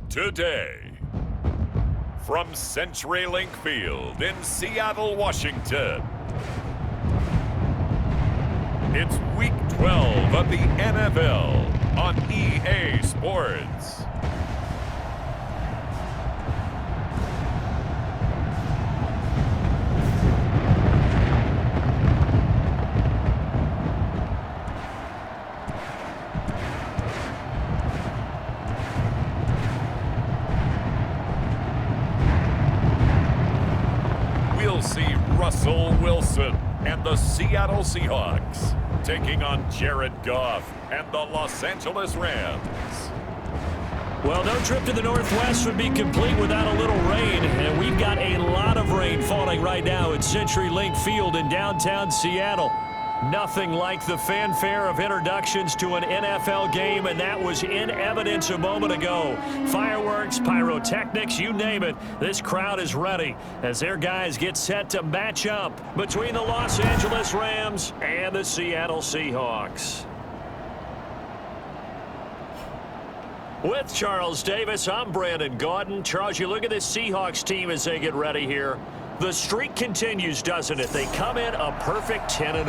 Today, from CenturyLink Field in Seattle, Washington, it's Week 12 of the NFL on EA Sports. We'll see Russell Wilson and the Seattle Seahawks taking on Jared Goff and the Los Angeles Rams. Well, no trip to the Northwest would be complete without a little rain, and we've got a lot of rain falling right now at CenturyLink Field in downtown Seattle. Nothing like the fanfare of introductions to an NFL game, and that was in evidence a moment ago. Fireworks, pyrotechnics, you name it. This crowd is ready as their guys get set to match up between the Los Angeles Rams and the Seattle Seahawks. With Charles Davis, I'm Brandon Gaudin. Charles, you look at this Seahawks team as they get ready here. The streak continues, doesn't it? They come in a perfect 10-0.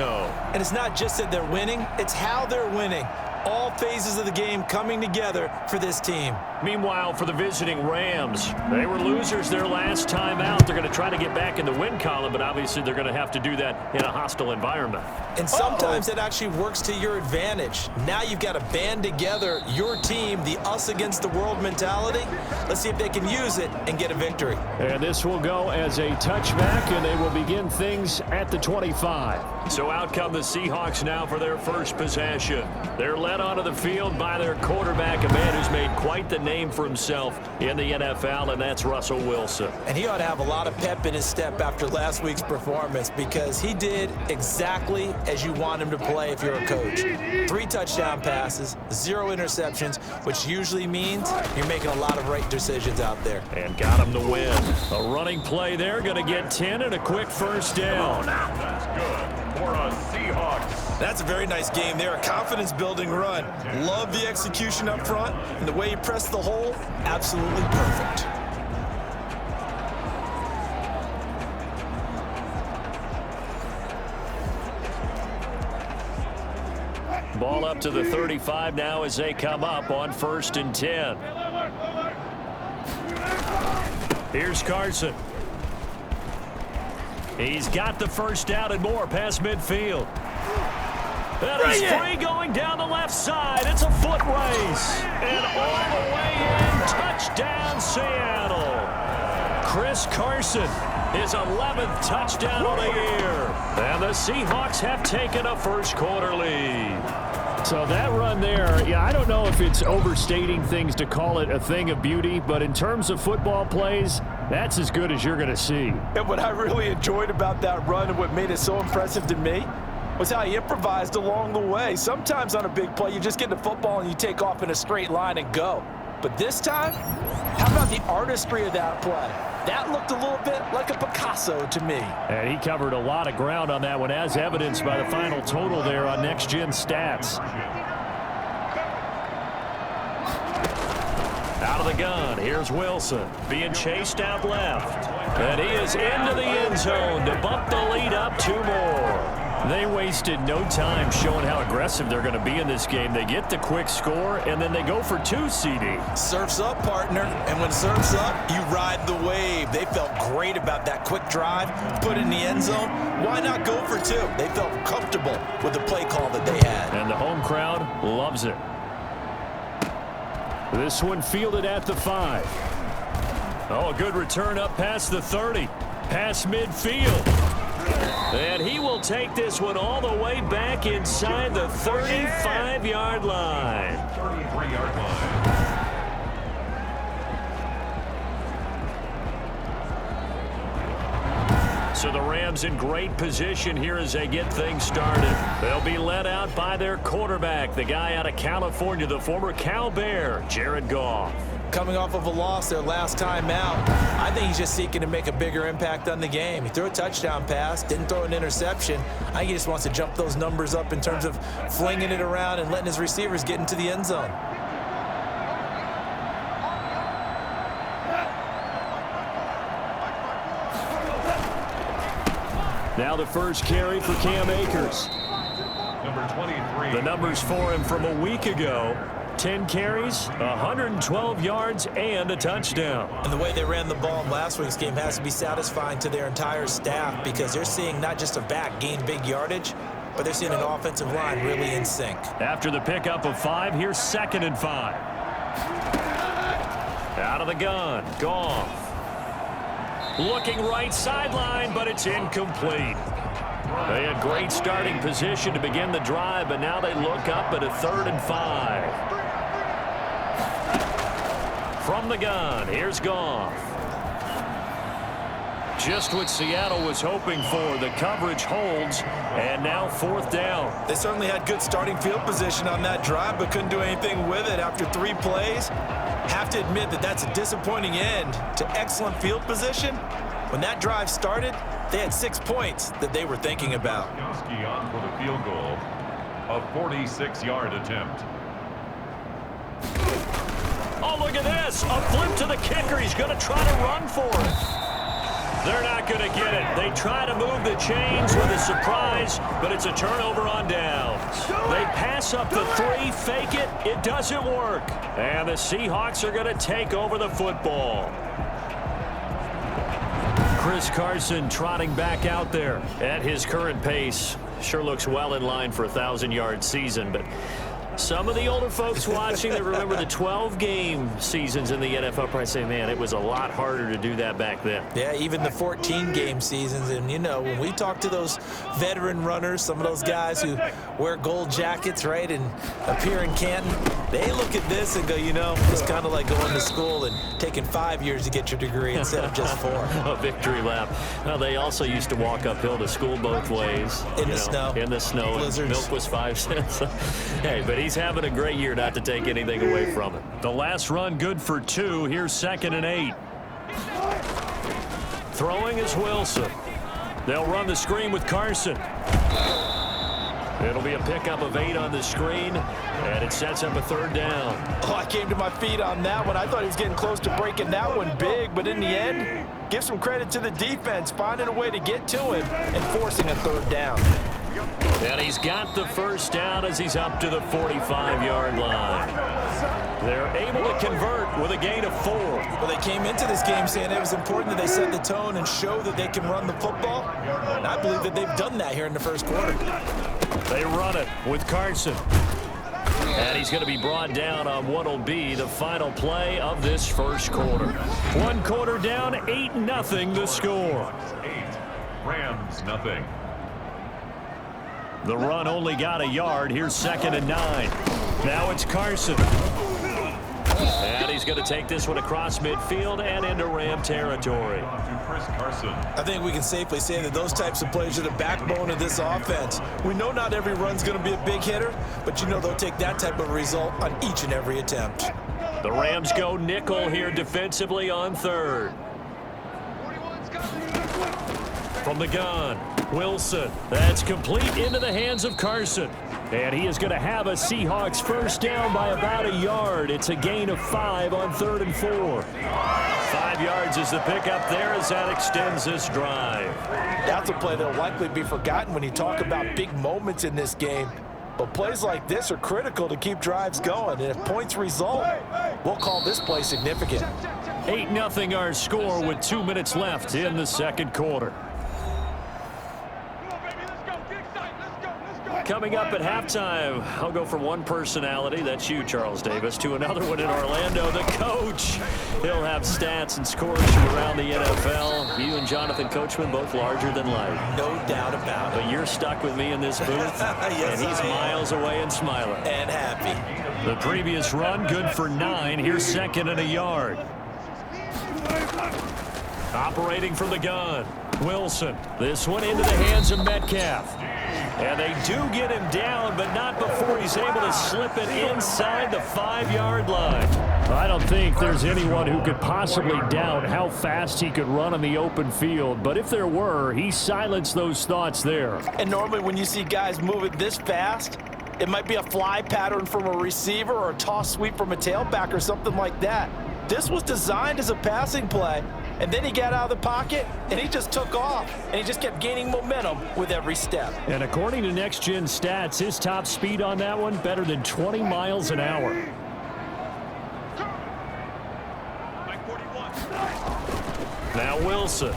And it's not just that they're winning, it's how they're winning. All phases of the game coming together for this team. Meanwhile, for the visiting Rams, they were losers their last time out. They're going to try to get back in the win column, but obviously they're going to have to do that in a hostile environment. And sometimes it actually works to your advantage. Now you've got to band together your team, the us against the world mentality. Let's see if they can use it and get a victory. And this will go as a touchback, and they will begin things at the 25. So out come the Seahawks now for their first possession. They're led onto the field by their quarterback, a man who's made quite the name for himself in the NFL, and that's Russell Wilson. And he ought to have a lot of pep in his step after last week's performance, because he did exactly as you want him to play if you're a coach. 3 touchdown passes, 0 interceptions, which usually means you're making a lot of right decisions out there. And got him to win. A running play there, going to get 10 and a quick first down. That's good for a Seahawks. That's a very nice game there, a confidence-building run. Love the execution up front, and the way he pressed the hole, absolutely perfect. Ball up to the 35 now as they come up on 1st and 10. Here's Carson. He's got the first down and more past midfield. That is free going down the left side. It's a foot race. And all the way in, touchdown Seattle. Chris Carson, his 11th touchdown of the year. And the Seahawks have taken a first quarter lead. So that run there, yeah, I don't know if it's overstating things to call it a thing of beauty, but in terms of football plays, that's as good as you're going to see. And what I really enjoyed about that run and what made it so impressive to me was how he improvised along the way. Sometimes on a big play, you just get the football and you take off in a straight line and go. But this time, how about the artistry of that play? That looked a little bit like a Picasso to me. And he covered a lot of ground on that one, as evidenced by the final total there on Next Gen Stats. Out of the gun, here's Wilson being chased out left. And he is into the end zone to bump the lead up 2 more. They wasted no time showing how aggressive they're going to be in this game. They get the quick score, and then they go for 2, CD. Surf's up, partner. And when surf's up, you ride the wave. They felt great about that quick drive, put it in the end zone. Why not go for 2? They felt comfortable with the play call that they had. And the home crowd loves it. This one fielded at the 5. Oh, a good return up past the 30. Past midfield. And he will take this one all the way back inside the 35-yard line. 33-yard line. So the Rams in great position here as they get things started. They'll be led out by their quarterback, the guy out of California, the former Cal Bear, Jared Goff. Coming off of a loss their last time out, I think he's just seeking to make a bigger impact on the game. He threw a touchdown pass, didn't throw an interception. I think he just wants to jump those numbers up in terms of flinging it around and letting his receivers get into the end zone. Now the first carry for Cam Akers. Number 23. The numbers for him from a week ago. 10 carries, 112 yards, and a touchdown. And the way they ran the ball in last week's game has to be satisfying to their entire staff because they're seeing not just a back gain big yardage, but they're seeing an offensive line really in sync. After the pickup of 5, here's 2nd and 5. Out of the gun, Goff. Looking right sideline, but it's incomplete. They had great starting position to begin the drive, but now they look up at a 3rd and 5. From the gun, here's Goff. Just what Seattle was hoping for. The coverage holds, and now 4th down. They certainly had good starting field position on that drive, but couldn't do anything with it after 3 plays. Have to admit that that's a disappointing end to excellent field position. When that drive started, they had 6 points that they were thinking about. Yoski on for the field goal. A 46-yard attempt. Oh, look at this. A flip to the kicker. He's going to try to run for it. They're not going to get it. They try to move the chains with a surprise, but it's a turnover on downs. They pass up the 3, fake it. It doesn't work. And the Seahawks are going to take over the football. Chris Carson trotting back out there at his current pace. Sure looks well in line for a 1,000-yard season, but some of the older folks watching that remember the 12-game seasons in the NFL probably say, man, it was a lot harder to do that back then. Yeah, even the 14-game seasons. And, you know, when we talk to those veteran runners, some of those guys who wear gold jackets, right, and appear in Canton, they look at this and go, you know, it's kind of like going to school and taking 5 years to get your degree instead of just 4. A victory lap. Well, they also used to walk uphill to school both ways. In the snow. In the snow. Blizzards. Milk was 5 cents. Hey, but he's having a great year, not to take anything away from it. The last run good for 2. Here's 2nd and 8. Throwing is Wilson. They'll run the screen with Carson. It'll be a pickup of 8 on the screen, and it sets up a 3rd down. Oh, I came to my feet on that one. I thought he was getting close to breaking that one big, but in the end, give some credit to the defense, finding a way to get to him and forcing a 3rd down. And he's got the 1st down as he's up to the 45-yard line. They're able to convert with a gain of 4. Well, they came into this game saying it was important that they set the tone and show that they can run the football. And I believe that they've done that here in the 1st quarter. They run it with Carson. And he's going to be brought down on what will be the final play of this 1st quarter. 1 quarter down, 8-0 the score. 8, Rams nothing. The run only got a yard. Here's 2nd and 9. Now it's Carson. And he's going to take this one across midfield and into Ram territory. Chris Carson. I think we can safely say that those types of plays are the backbone of this offense. We know not every run's going to be a big hitter, but you know they'll take that type of result on each and every attempt. The Rams go nickel here defensively on 3rd. From the gun, Wilson. That's complete into the hands of Carson. And he is going to have a Seahawks 1st down by about a yard. It's a gain of 5 on 3rd and 4. 5 yards is the pickup there as that extends this drive. That's a play that will likely be forgotten when you talk about big moments in this game. But plays like this are critical to keep drives going. And if points result, we'll call this play significant. 8-0 our score with 2 minutes left in the 2nd quarter. Coming up at halftime, I'll go from one personality, that's you, Charles Davis, to another one in Orlando, the coach. He'll have stats and scores from around the NFL. You and Jonathan Coachman, both larger than life. No doubt about it. But you're stuck with me in this booth, Yes, and he's miles away and smiling. And happy. The previous run, good for 9. Here's 2nd and a yard. Operating from the gun, Wilson. This one into the hands of Metcalf. And they do get him down, but not before he's able to slip it inside the 5-yard line. I don't think there's anyone who could possibly doubt how fast he could run on the open field. But if there were, he silenced those thoughts there. And normally when you see guys moving this fast, it might be a fly pattern from a receiver or a toss sweep from a tailback or something like that. This was designed as a passing play, And then he got out of the pocket, and he just took off. And he just kept gaining momentum with every step. And according to Next Gen Stats, his top speed on that one, better than 20 miles an hour. Now Wilson.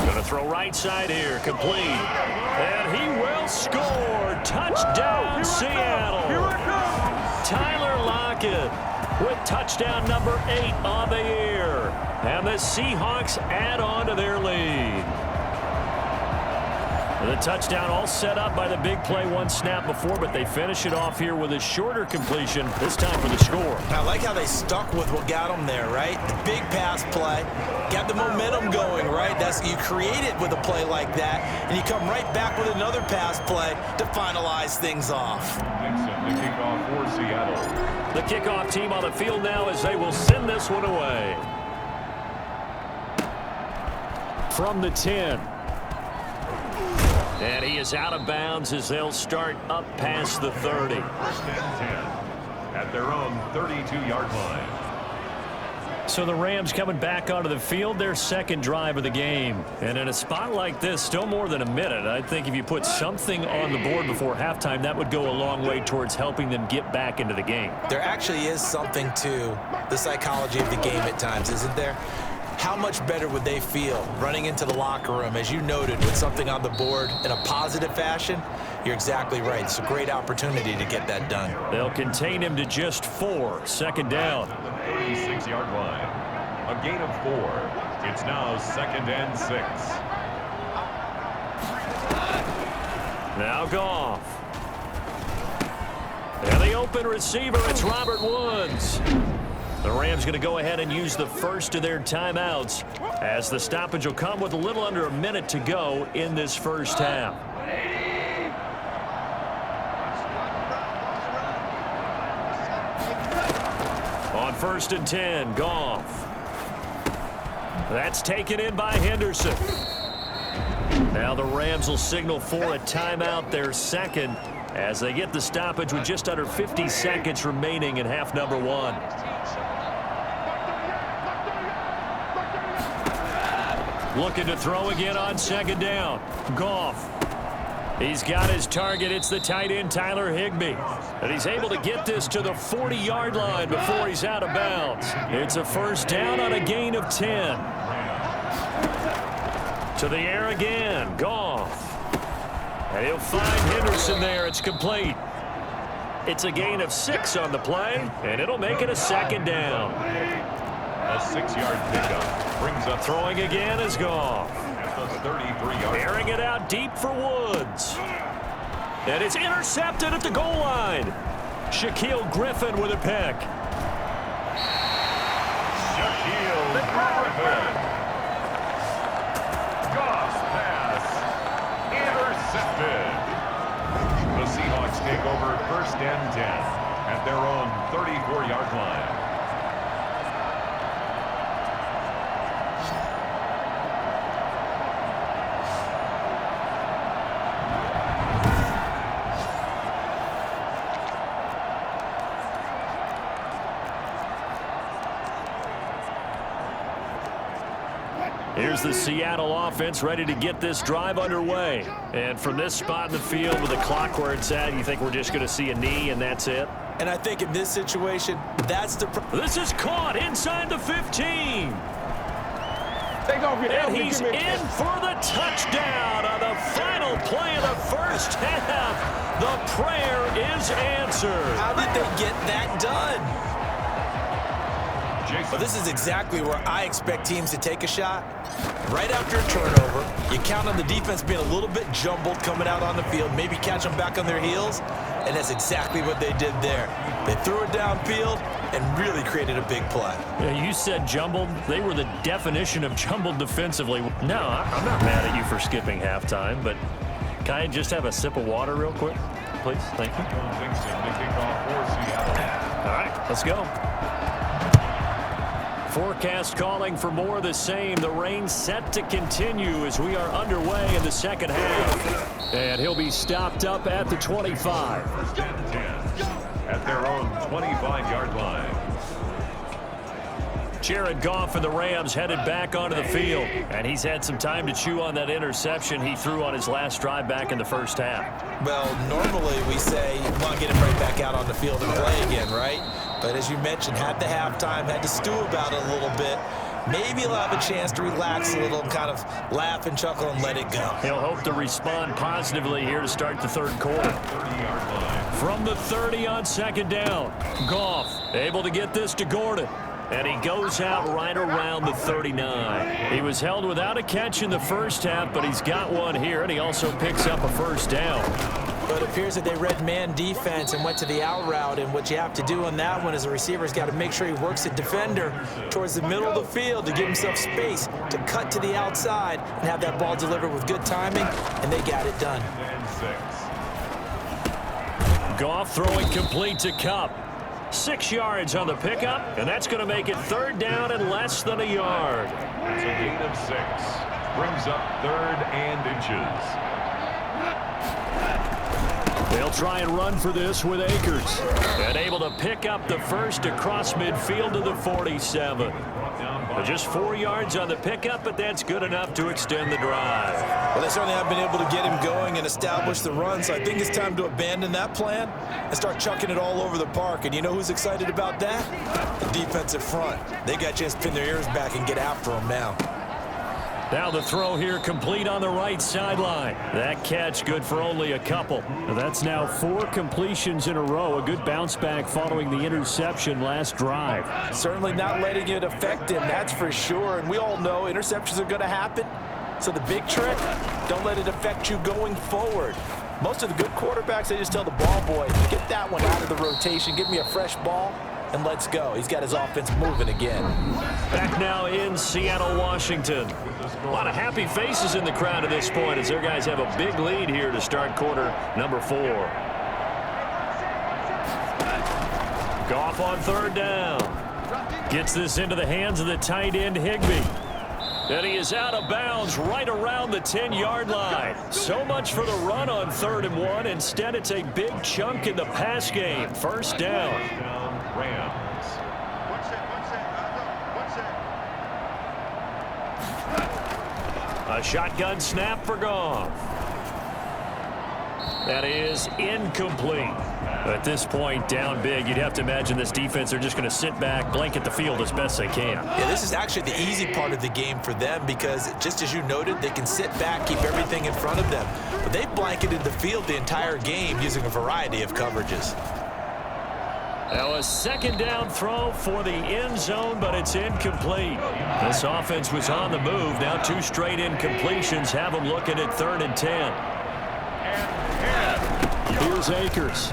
Going to throw right side here, complete. And he will score. Touchdown, Seattle. Tyler Lockett with touchdown number 8 on the year. And the Seahawks add on to their lead. The touchdown all set up by the big play one snap before, but they finish it off here with a shorter completion, this time for the score. I like how they stuck with what got them there, right? The big pass play, got the momentum going, right? You create it with a play like that, and you come right back with another pass play to finalize things off. The kickoff for Seattle. The kickoff team on the field now as they will send this one away. From the 10. And he is out of bounds as they'll start up past the 30. First and 10 at their own 32-yard line. So the Rams coming back onto the field, their second drive of the game. And in a spot like this, still more than a minute, I think if you put something on the board before halftime, that would go a long way towards helping them get back into the game. There actually is something to the psychology of the game at times, isn't there? How much better would they feel running into the locker room, as you noted, with something on the board in a positive fashion? You're exactly right. It's a great opportunity to get that done. They'll contain him to just 4. Second down. 36-yard line. A gain of 4. It's now 2nd and 6. Now Goff. And the open receiver, it's Robert Woods. The Rams going to go ahead and use the first of their timeouts as the stoppage will come with a little under a minute to go in this first half. On 1st and 10, Goff. That's taken in by Henderson. Now the Rams will signal for a timeout, their second, as they get the stoppage with just under 50 seconds remaining in half number 1. Looking to throw again on second down. Goff. He's got his target. It's the tight end, Tyler Higbee. And he's able to get this to the 40-yard line before he's out of bounds. It's a first down on a gain of 10. To the air again. Goff. And he'll find Henderson there. It's complete. It's a gain of 6 on the play, and it'll make it a second down. A 6-yard pickup brings up. Throwing again is Goff. At the 33-yard. Airing it out deep for Woods. And it's intercepted at the goal line. Shaquille Griffin with a pick. Shaquille Griffin. Goff's pass intercepted. The Seahawks take over 1st and 10 at their own 34-yard line. Here's the Seattle offense ready to get this drive underway. And from this spot in the field with the clock where it's at, you think we're just going to see a knee and that's it? And I think in this situation, that's the... This is caught inside the 15. Take off your And he's in for the touchdown on the final play of the first half. The prayer is answered. How did they get that done? Well, this is exactly where I expect teams to take a shot. Right after a turnover, you count on the defense being a little bit jumbled coming out on the field, maybe catch them back on their heels, and that's exactly what they did there. They threw it downfield and really created a big play. Yeah, you said jumbled. They were the definition of jumbled defensively. No, I'm not mad at you for skipping halftime, but can I just have a sip of water real quick, please? Thank you. All right, let's go. Forecast calling for more of the same. The rain set to continue as we are underway in the second half. And he'll be stopped up at the 25. First and 10 at their own 25-yard line. Jared Goff and the Rams headed back onto the field, and he's had some time to chew on that interception he threw on his last drive back in the first half. Well, normally we say, well, get him right back out on the field and play again, right? But as you mentioned, had the halftime, had to stew about it a little bit. Maybe he'll have a chance to relax a little and kind of laugh and chuckle and let it go. He'll hope to respond positively here to start the third quarter. From the 30 on second down, Goff able to get this to Gordon. And he goes out right around the 39. He was held without a catch in the first half, but he's got one here, and he also picks up a first down. But it appears that they read man defense and went to the out route, and what you have to do on that one is the receiver's got to make sure he works the defender towards the middle of the field to give himself space to cut to the outside and have that ball delivered with good timing, and they got it done. Goff throwing complete to Kupp. 6 yards on the pickup, and that's going to make it third down and less than a yard. It's a gain of 6. Brings up 3rd and inches. They'll try and run for this with Akers. And able to pick up the first across midfield to the 47. Just 4 yards on the pickup, but that's good enough to extend the drive. Well, they certainly have been able to get him going and establish the run, so I think it's time to abandon that plan and start chucking it all over the park. And you know who's excited about that? The defensive front. They got a chance to pin their ears back and get after him now. Now the throw here complete on the right sideline. That catch good for only a couple. That's now 4 completions in a row. A good bounce back following the interception last drive. Certainly not letting it affect him, that's for sure. And we all know interceptions are going to happen. So the big trick, don't let it affect you going forward. Most of the good quarterbacks, they just tell the ball boy, get that one out of the rotation, give me a fresh ball, and let's go. He's got his offense moving again. Back now in Seattle, Washington. A lot of happy faces in the crowd at this point as their guys have a big lead here to start quarter number 4. Goff on third down. Gets this into the hands of the tight end, Higbee. And he is out of bounds right around the 10-yard line. So much for the run on 3rd and 1. Instead, it's a big chunk in the pass game. First down. A shotgun snap for Goff. That is incomplete. At this point, down big, you'd have to imagine this defense, they're just going to sit back, blanket the field as best they can. Yeah, this is actually the easy part of the game for them because, just as you noted, they can sit back, keep everything in front of them. But they've blanketed the field the entire game using a variety of coverages. Now a second down throw for the end zone, but it's incomplete. This offense was on the move. Now 2 straight incompletions have them looking at 3rd and 10. Here's Akers.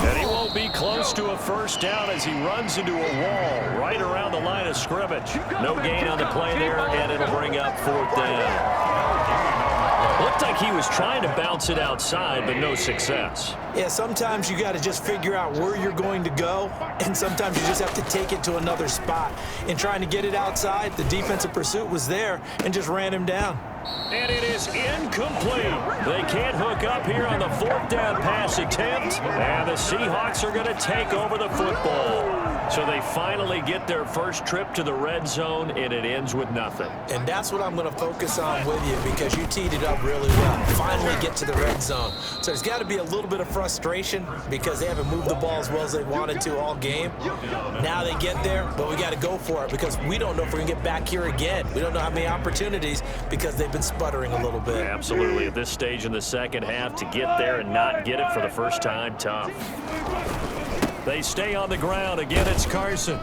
And he won't be close to a first down as he runs into a wall right around the line of scrimmage. No gain on the play there, and it'll bring up 4th down. Looked like he was trying to bounce it outside, but no success. Yeah, sometimes you got to just figure out where you're going to go, and sometimes you just have to take it to another spot. In trying to get it outside, the defensive pursuit was there and just ran him down. And it is incomplete. They can't hook up here on the 4th down pass attempt, and the Seahawks are going to take over the football. So they finally get their first trip to the red zone, and it ends with nothing. And that's what I'm going to focus on with you because you teed it up really well. Finally get to the red zone. So there's got to be a little bit of frustration because they haven't moved the ball as well as they wanted to all game. Now they get there, but we got to go for it because we don't know if we're going to get back here again. We don't know how many opportunities because they've been sputtering a little bit. Absolutely. At this stage in the second half, to get there and not get it for the first time, tough. They stay on the ground. Again, it's Carson.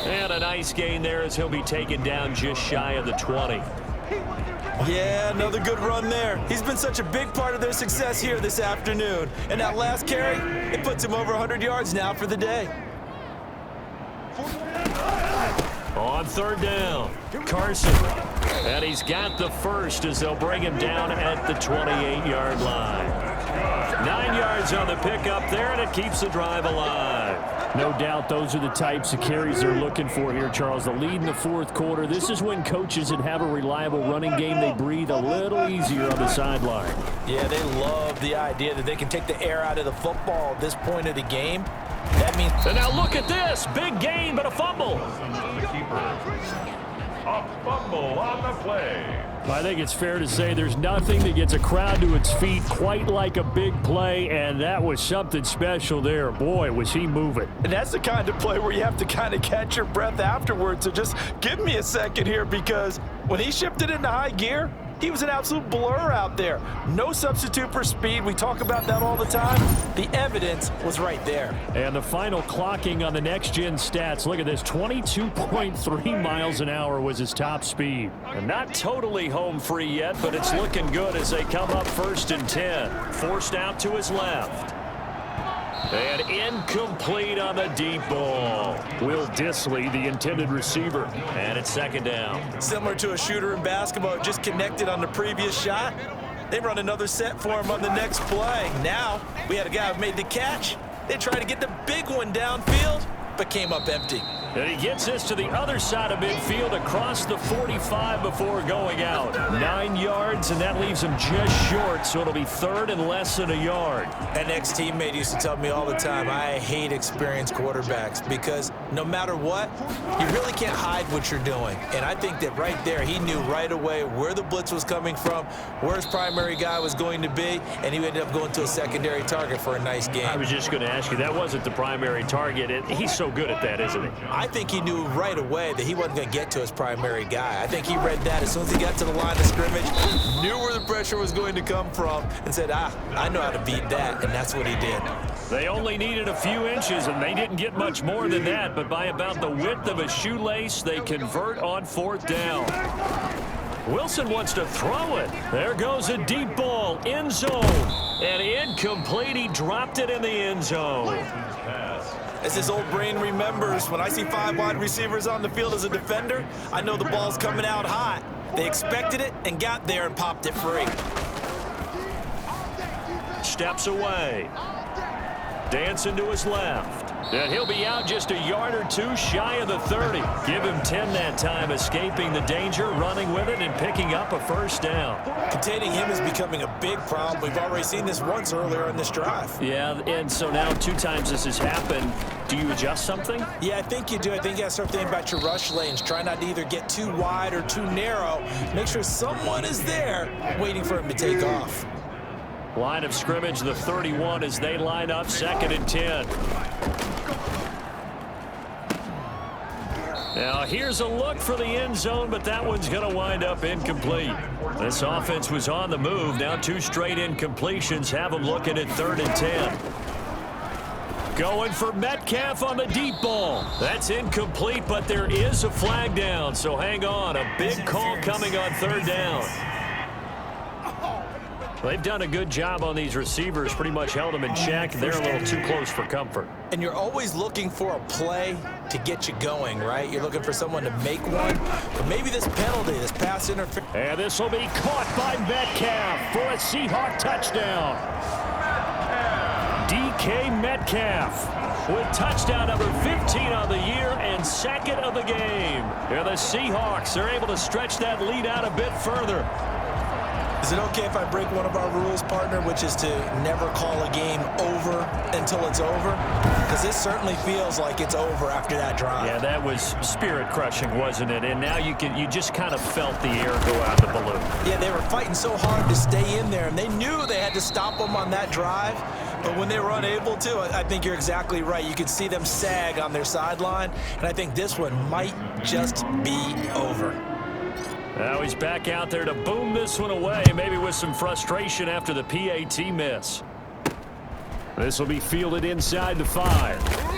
And a nice gain there as he'll be taken down just shy of the 20. Yeah, another good run there. He's been such a big part of their success here this afternoon. And that last carry, it puts him over 100 yards now for the day. On 3rd down, Carson. And he's got the first as they'll bring him down at the 28-yard line. 9 yards on the pickup there, and it keeps the drive alive. No doubt those are the types of carries they're looking for here, Charles. The lead in the 4th quarter. This is when coaches that have a reliable running game, they breathe a little easier on the sideline. Yeah, they love the idea that they can take the air out of the football at this point of the game. That That means... And now look at this. Big gain, but a fumble. The keeper. A fumble on the play. I think it's fair to say there's nothing that gets a crowd to its feet quite like a big play, and that was something special there. Boy, was he moving. And that's the kind of play where you have to kind of catch your breath afterwards. So just give me a second here, because when he shifted into high gear, he was an absolute blur out there. No substitute for speed. We talk about that all the time. The evidence was right there. And the final clocking on the next-gen stats. Look at this, 22.3 miles an hour was his top speed. And not totally home free yet, but it's looking good as they come up 1st and 10. Forced out to his left. And incomplete on the deep ball. Will Dissly, the intended receiver. And it's 2nd down. Similar to a shooter in basketball, just connected on the previous shot. They run another set for him on the next play. Now, we had a guy who made the catch. They tried to get the big one downfield, but came up empty. And he gets this to the other side of midfield across the 45 before going out. 9 yards, and that leaves him just short, so it'll be 3rd and less than a yard. An ex-teammate used to tell me all the time, I hate experienced quarterbacks because no matter what, you really can't hide what you're doing. And I think that right there, he knew right away where the blitz was coming from, where his primary guy was going to be, and he ended up going to a secondary target for a nice game. I was just going to ask you, that wasn't the primary target, and he's so good at that, isn't he? I think he knew right away that he wasn't going to get to his primary guy. I think he read that as soon as he got to the line of scrimmage, knew where the pressure was going to come from, and said, I know how to beat that, and that's what he did. They only needed a few inches, and they didn't get much more than that, but by about the width of a shoelace, they convert on 4th down. Wilson wants to throw it. There goes a deep ball, end zone, and incomplete. He dropped it in the end zone. As his old brain remembers, when I see 5 wide receivers on the field as a defender, I know the ball's coming out hot. They expected it and got there and popped it free. Steps away. Dancing to his left. And he'll be out just a yard or two shy of the 30. Give him 10 that time, escaping the danger, running with it, and picking up a 1st down. Containing him is becoming a big problem. We've already seen this once earlier in this drive. Yeah, and so now 2 times this has happened. Do you adjust something? Yeah, I think you do. I think you got to start thinking about your rush lanes. Try not to either get too wide or too narrow. Make sure someone is there waiting for him to take off. Line of scrimmage, the 31 as they line up 2nd and 10. Now here's a look for the end zone, but that one's going to wind up incomplete. This offense was on the move. Now 2 straight incompletions have them looking at 3rd and 10. Going for Metcalf on the deep ball. That's incomplete, but there is a flag down, so hang on. A big call coming on 3rd down. They've done a good job on these receivers, pretty much held them in check. They're a little too close for comfort. And you're always looking for a play to get you going, right? You're looking for someone to make one. But maybe this penalty, this pass interference. And this will be caught by Metcalf for a Seahawk touchdown. DK Metcalf with touchdown number 15 on the year and 2nd of the game. Here the Seahawks are able to stretch that lead out a bit further. Is it okay if I break one of our rules, partner, which is to never call a game over until it's over? Because this certainly feels like it's over after that drive. Yeah, that was spirit-crushing, wasn't it? And now you just kind of felt the air go out of the balloon. Yeah, they were fighting so hard to stay in there, and they knew they had to stop them on that drive. But when they were unable to, I think you're exactly right. You could see them sag on their sideline, and I think this one might just be over. Now he's back out there to boom this one away, maybe with some frustration after the PAT miss. This will be fielded inside the 5.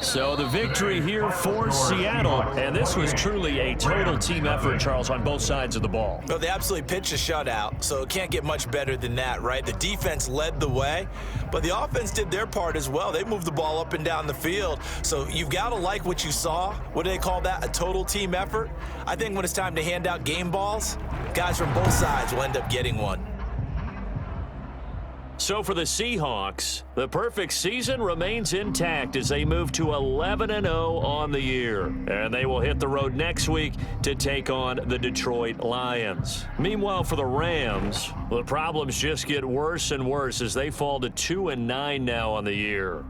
So the victory here for Seattle, and this was truly a total team effort, Charles, on both sides of the ball. Well, they absolutely pitched a shutout, so it can't get much better than that, right? The defense led the way, but the offense did their part as well. They moved the ball up and down the field, so you've got to like what you saw. What do they call that? A total team effort? I think when it's time to hand out game balls, guys from both sides will end up getting one. So for the Seahawks, the perfect season remains intact as they move to 11-0 on the year. And they will hit the road next week to take on the Detroit Lions. Meanwhile, for the Rams, the problems just get worse and worse as they fall to 2-9 now on the year.